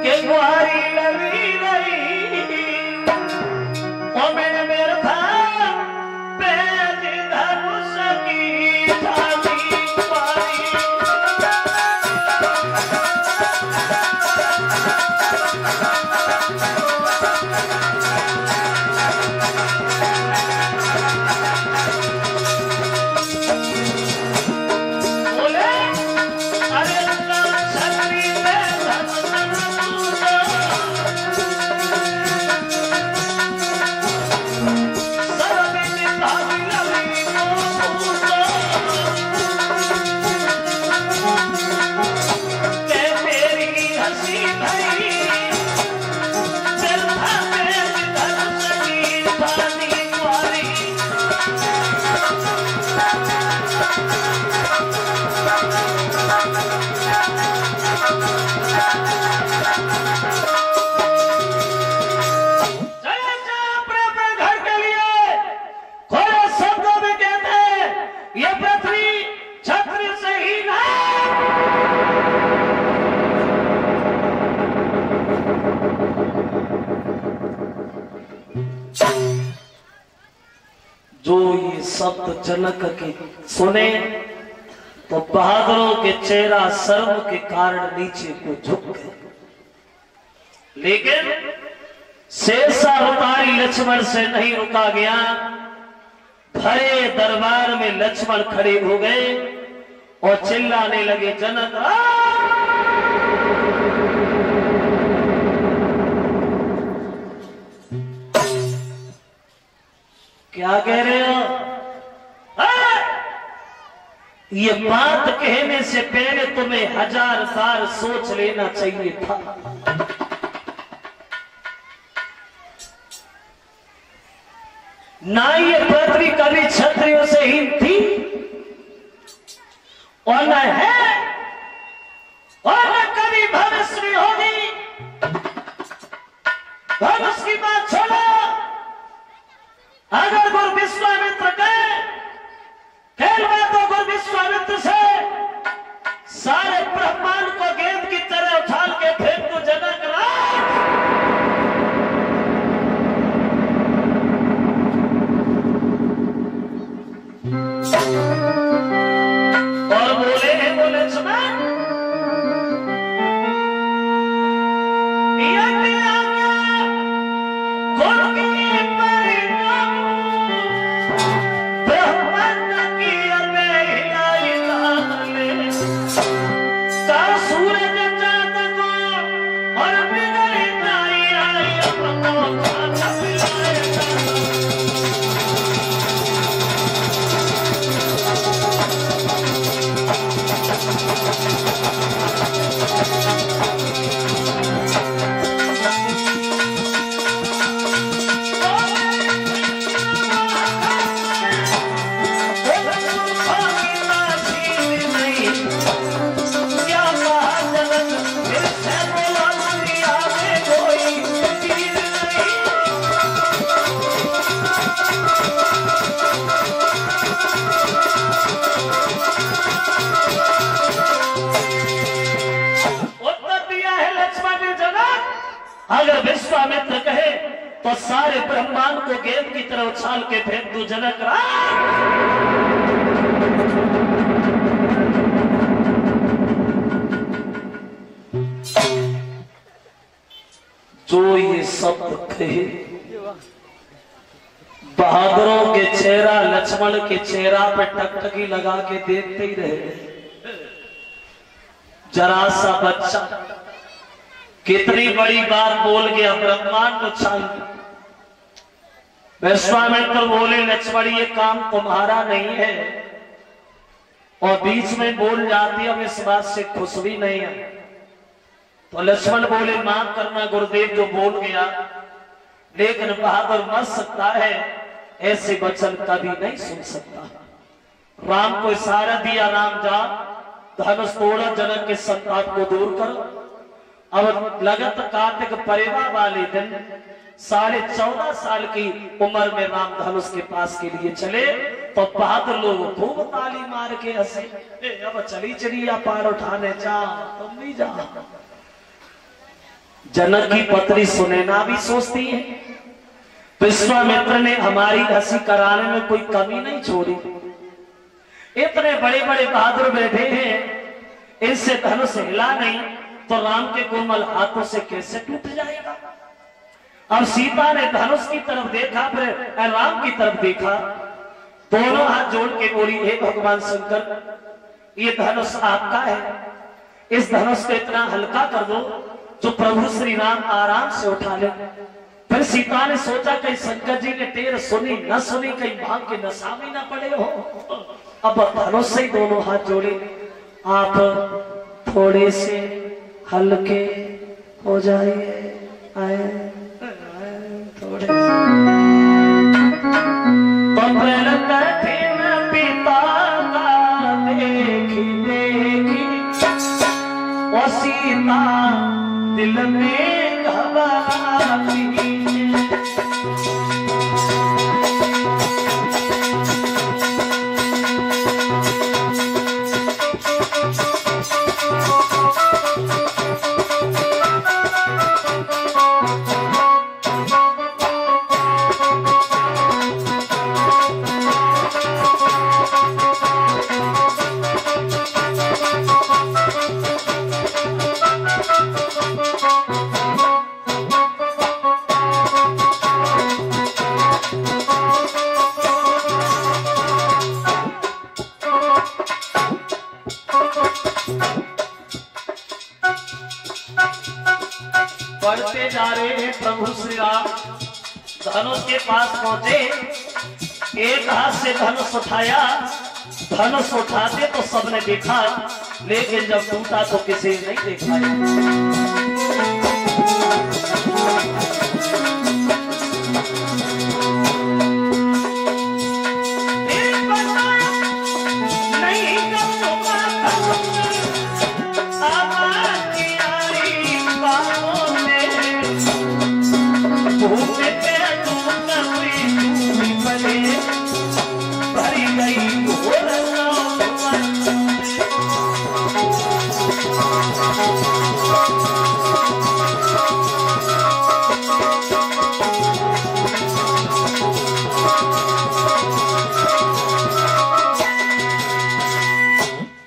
के गुहारी लगी रही ओ मेरे था पेज धनुष की थाली जो ये शब्द जनक के सुने तो बहादुरों के चेहरा शर्म के कारण नीचे को झुक गए, लेकिन शेषा अवतारी लक्ष्मण से नहीं रुका गया। भरे दरबार में लक्ष्मण खड़े हो गए और चिल्लाने लगे, जनक क्या कह रहे हो? ये बात कहने से पहले तुम्हें 1000 बार सोच लेना चाहिए था। ना ये पृथ्वी कभी क्षत्रियों से हीन थी और न है और न कभी भविष्य में होगी। भविष्य की बात छोड़ो, अगर गुरु विश्वामित्र गए खेलवा तो गुरु विश्वामित्र से सारे ब्रह्मांड को गेंद की तरह उछाल के फेंक दो जनक और बोले लक्ष्मण अगर विश्वामित्र कहे तो सारे ब्रह्मांड को गेंद की तरह उछाल के फेंक दो जनक जो ये शब्द कहे बहादुरों के चेहरा लक्ष्मण के चेहरा पे टकटकी लगा के देखते ही रहे। जरा सा बच्चा कितनी बड़ी बात बोल गया, ब्रह्मांड को छाल। विश्वामित्र बोले लक्ष्मण ये काम तुम्हारा नहीं है, और बीच में बोल जाती अब इस बात से खुश भी नहीं है। तो लक्ष्मण बोले माफ करना गुरुदेव जो बोल गया, लेकिन बहादुर मर सकता है, ऐसे वचन कभी नहीं सुन सकता। राम को इशारा दिया, राम जा धनुष तोड़ा, जनक के संताप को दूर करो। अब लगत कार्तिक परिवा वाले दिन 14.5 साल की उम्र में राम धनुष के पास के लिए चले तो बहादुर लोग खूब ताली मार के हंसे। अब चली चिड़िया पार उठाने जा, तुम नहीं जा। जनक की पत्नी सुनैना भी सोचती है। विश्वामित्र ने हमारी हंसी कराने में कोई कमी नहीं छोड़ी। इतने बड़े बड़े बहादुर बैठे हैं, इनसे धनुष हिला नहीं तो राम के कोमल हाथों से कैसे टूट जाएगा। अब सीता ने धनुष की तरफ देखा, फिर राम की तरफ देखा, दोनों हाथ जोड़ के बोली, हे भगवान शंकर, ये धनुष आपका है, इस धनुष को इतना हल्का कर दो जो प्रभु श्री राम आराम से उठा ले। फिर सीता ने सोचा कहीं शंकर जी ने टेर सुनी न सुनी, कहीं भाग के नशा में न पड़े हो। अब धनुष से ही दोनों हाथ जोड़े, आप थोड़े से हल्के हो जाइए, आए थोड़े कठिन पिता देखी देखी और सीता दिल में घबराती। बढ़ते जा रहे हैं प्रभु श्री राम, धनुष के पास पहुंचे, एक हाथ से धनुष उठाया, धनुष उठाते तो सबने देखा, लेकिन जब टूटा तो किसी ने नहीं देखा।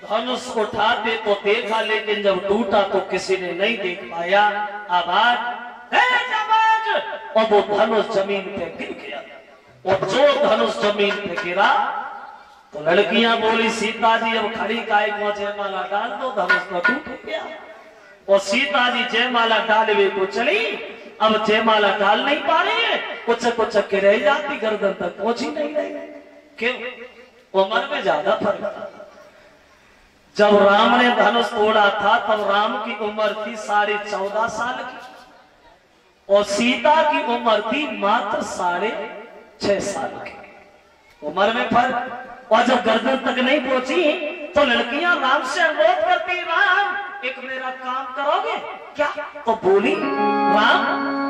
धनुष उठाते तो देखा, लेकिन जब टूटा तो किसी ने नहीं देख पाया। आवाज और वो धनुष जमीन पे गिर गया, और जो धनुष जमीन पे गिरा तो लड़कियां बोली, सीता जी अब खड़ी काय को जयमाला डाल दो, धनुष तो टूट गया। और सीता जी जयमाला डालवे को चली, अब जयमाला डाल नहीं पा रही है, कुछ कुछ के रह जाती, गर्दन तक पहुंची नहीं रही। क्यों? उम्र में ज्यादा फर्क था। जब राम ने धनुष तोड़ा था तब राम की उम्र थी 14.5 साल की, और सीता की उम्र थी मात्र 6.5 साल की। उम्र में फर्क। और जब गर्दन तक नहीं पहुंची तो लड़कियां राम से अनुरोध करती, राम एक मेरा काम करोगे क्या? तो बोली, राम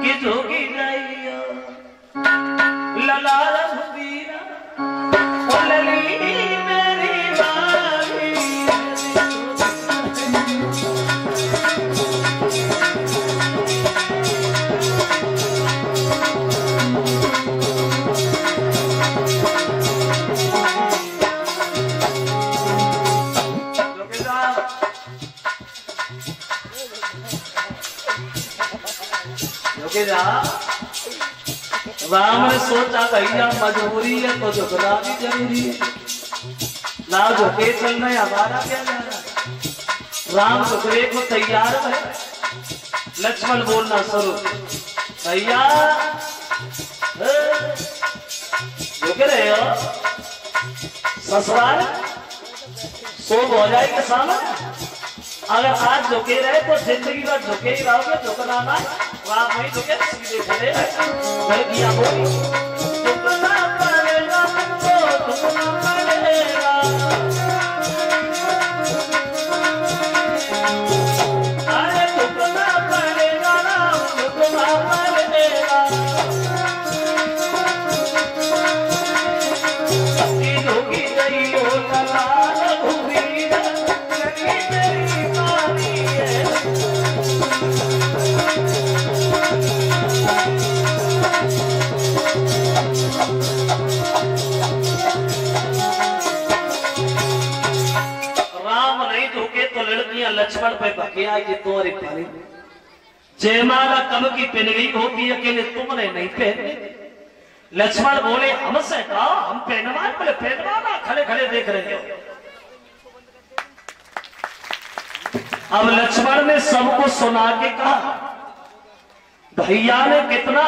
की जोगी जाइयो लला रघुवीरा और लली मेरी बारी। राम ने सोचा भैया मजबूरी है तो झुकना भी जरूरी है, ना झुके चलना हमारा क्या जाना। राम झुकने को तैयार है। लक्ष्मण बोलना शुरू, भैया झुक रहे हो, ससुराल शोभ हो जाएगी सामने। अगर आज झुके रहे तो जिंदगी भर झुके ही रहोगे, झुकना ना। राम नहीं झुके, सीधे खड़े लड़कियां बोली, झुकना पड़ेगा तुमको, झुकना पड़ेगा। अरे झुकना पड़ेगा राम, झुकना पड़ेगा। झुकी गई हो लाल घुवीरा, लगी मेरी बारी है। आई कि तुम्हारी पारी जयमाला कब की पहन गई होती अकेले तुमने नहीं पहनी। लक्ष्मण बोले हमसे कहा हम पहनवा, बोले पहनवाना, खड़े खड़े देख रहे हो। अब लक्ष्मण ने सबको सुना के कहा भैया ने कितना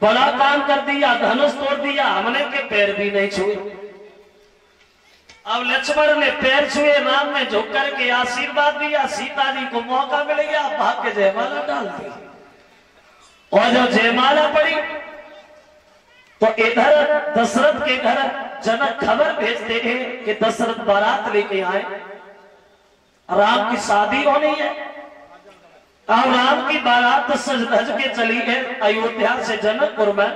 बड़ा काम कर दिया, धनुष तोड़ दिया, हमने के पैर भी नहीं छुए। अब लक्ष्मण ने पैर छुए, राम ने झुक करके आशीर्वाद दिया, सीता जी को मौका मिल गया, भाग के जयमाला डाल दी। और जब जयमाला पड़ी तो इधर दशरथ के घर जनक खबर भेजते हैं कि दशरथ बारात लेके आए, राम की शादी होनी है। अब राम की बारात सज धज के चली है अयोध्या से जनकपुर में,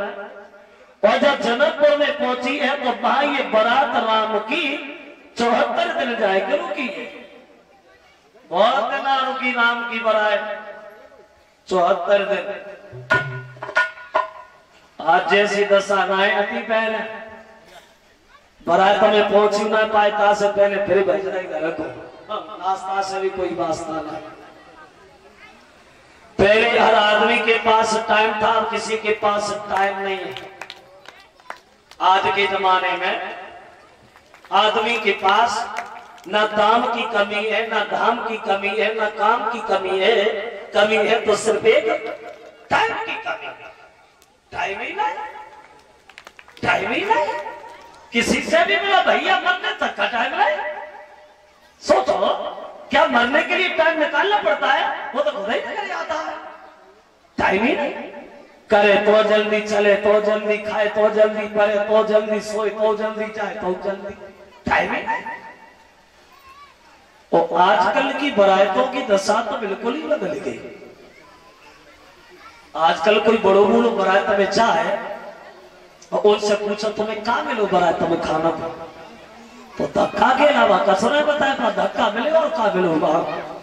और जब जनकपुर में पहुंची है तो वहां ये बारात राम की 74 दिन जाएगी रुकी है। बहुत दिन रुकी राम की बारात 74 दिन। आज जैसी दशा गाय अति पहले बारात में पहुंची ना पाए, ता से पहले फिर भेज रहे घर को, नाश्ता से भी कोई वास्ता नहीं। पहले हर आदमी के पास टाइम था, किसी के पास टाइम नहीं है। आज के जमाने में आदमी के पास ना दाम की कमी है, ना धाम की कमी है, ना काम की कमी है, कमी है तो सिर्फ एक टाइम की कमी है। टाइम ही नहीं, टाइम ही नहीं। किसी से भी मिला भैया मरने तक का टाइम नहीं। सोचो क्या मरने के लिए टाइम निकालना पड़ता है, वो तो खुद ही निकल जाता है। टाइम ही नहीं। करे तो जल्दी चले, तो जल्दी खाए, तो जल्दी पढ़े, तो जल्दी सोए, तो जल्दी जाए, तो जल्दी, टाइम ही नहीं। और आजकल की बारातों की दशा तो बिल्कुल ही बदल गई। आजकल कोई बड़ो बूढ़ो बारात में चाहे और उनसे पूछो तुम्हें कहा मिलो बारात में खाना, तो धक्का के अलावा कसर बताया धक्का मिले और का मिलो बाहर।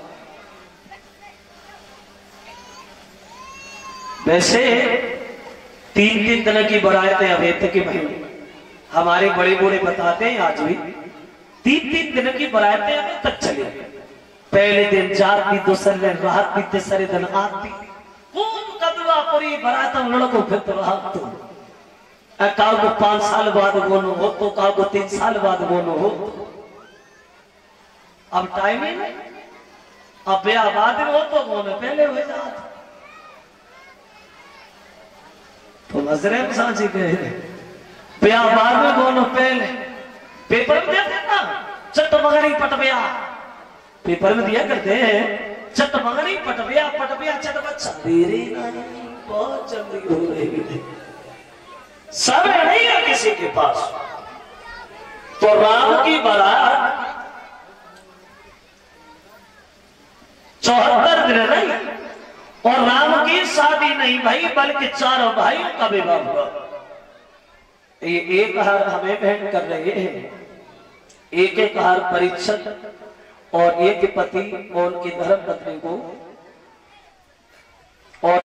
वैसे 3-3 दिन की बारातें अभी तक भाई हमारे बड़े बूढ़े बताते हैं, आज भी 3-3 दिन की बारातें अभी तक चली। पहले दिन जाती, दूसरे दिन रात, तीसरे दिन आती, खूब कदवा पूरी बारात लड़को फिर तो रात तो काल को 5 साल बाद बोनो हो तो काल को 3 साल बाद बोनो हो। अब टाइम ही नहीं। अब ब्याह बाद में हो तो बोनो पहले हो जाता। तो नजरे में सांची कहे ब्याह बाद में बोनो पहले। पेपर में देते ना चट मगरी पट ब्याह, पेपर में दिया करते हैं चट मगरी पट ब्याह चट बच्चा देरी नहीं, बहुत जल्दी हो रही है, समय नहीं है किसी के पास। तो राम की बारात 74 दिन रही और राम की शादी नहीं भाई, बल्कि 4 भाइयों का विवाह हुआ। ये एक हार हमें भेंट कर रहे हैं, एक हार परीक्षित और एक पति और उनकी धर्म पत्नी को